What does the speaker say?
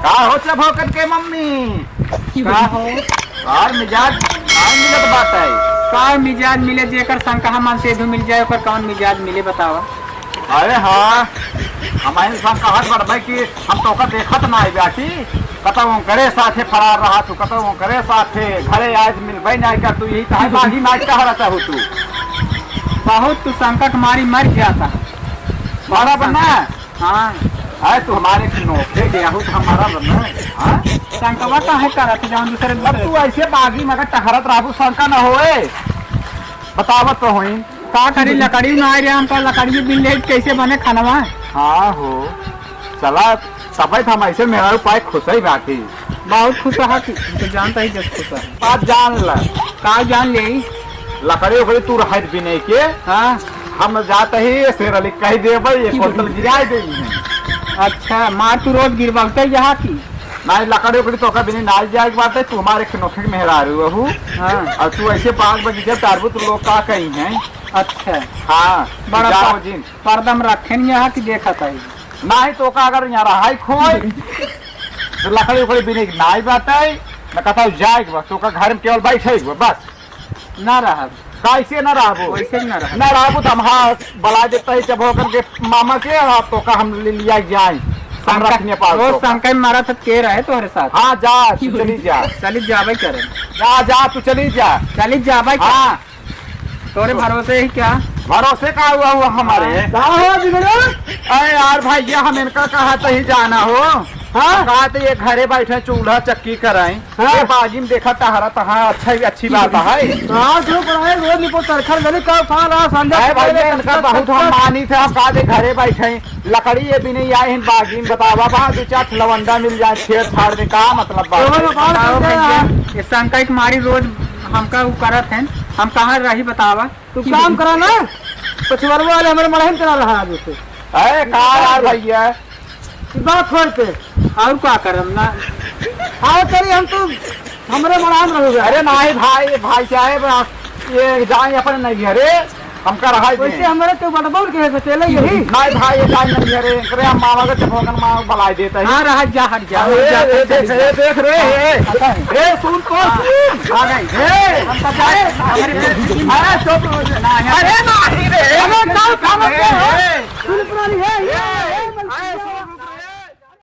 का हो चब हो करके मम्मी का हो और मिजाज मिलत बात है। का मिजाज मिले जेकर संकहा मन से मिल जाए ओकर कौन मिजाज मिले बतावा। अरे हाँ हमारे संग कहत बढ़ कि हम तो देखत ना है बेटी कतौ करे साथे फरार रहा तू कतौ करे साथे घरे आज मिलबे नहीं कर तू यही काहे बागी नाच का रहा चाहू तू बहुत तू संकट मारी मर गया था हमारा बनना है। हाँ अरे तू हमारे नौकरी गया हो तो हमारा बनना है। हाँ? संकवा का है करत जौन दूसरे अब तू ऐसे बागी मगर टहरत रहू शंका न होए बतावत तो होई का करी लकड़ी ना आ रहा हमका लकड़ी बिल ले कैसे बने खानवा। हाँ हो चला सबे हम ऐसे मेरा उपाय खुश ही बाकी बहुत खुश रहा तो जानता ही जब खुश है बात जान ल का जान ले लकड़ी उकड़ी तू रह भी नहीं के हाँ हम जाते ही शेर अली कह देबै एक बोतल गिरा दे अच्छा मार तू रोज गिरवाते यहाँ की नहीं लकड़ी उकड़ी तो कभी नाच जाए की बात है तू हमारे नौकरी में मेहरा रहू हाँ और तू ऐसे बाग बगीचे तारबू तो लोग का कहीं हैं। अच्छा हाँ बड़ा जाओ जिन पर्दम रखे यहाँ की देखा था नहीं तो का अगर यहाँ रहा खोई तो लकड़ी उकड़ी बिने नाच बात है मैं कहता हूँ जाए बस तो का घर में केवल बैठे बस ना रहा कैसे न रहबो वैसे ना रहा न रहबो तो हम हाँ बला देता है जब होकर के मामा के तो का हम ले लिया जाए रखने पास रोज संकट मारा था के रहे तुम्हारे साथ। हाँ जा तू चली जा चली जावे करे जा जा तू चली जा चली जावे हाँ तोरे भरोसे ही क्या भरोसे का हुआ हमारे अरे यार भैया हम इनका कहा तो ही जाना हो हाँ कहा तो ये घरे बैठे चूल्हा चक्की कराए हाँ बाजी में देखा टहरा तो हाँ अच्छा अच्छी बात है। भैया इनका बहुत हम मानी थे हम कहा घरे बैठे लकड़ी ये भी नहीं आए बागी में बतावा वहाँ दो चार लवंडा मिल जाए छेड़ छाड़ में का मतलब ये संकट मारी रोज हमका वो करत है हम कहाँ रही बतावा तू काम करा ना पछुआर वाले हमारे मरहम करा रहा है जैसे अरे कहा भैया बात छोड़ के और क्या करम ना आओ चलिए हम तो हमारे मरहम रहोगे। अरे नहीं भाई साहब ये जाए अपने नहीं घरे हमका रहा वैसे हमारे तो बड़बड़ के चले यही नहीं भाई ये जाए नहीं घरे करे हम मामा के चपोगन मामा बलाई देता है। हाँ रहा जा हट जा देख रे ए सुन तो आ गई ए हम तो जाए अरे चुप अरे नहीं रे काम सुन पुरानी है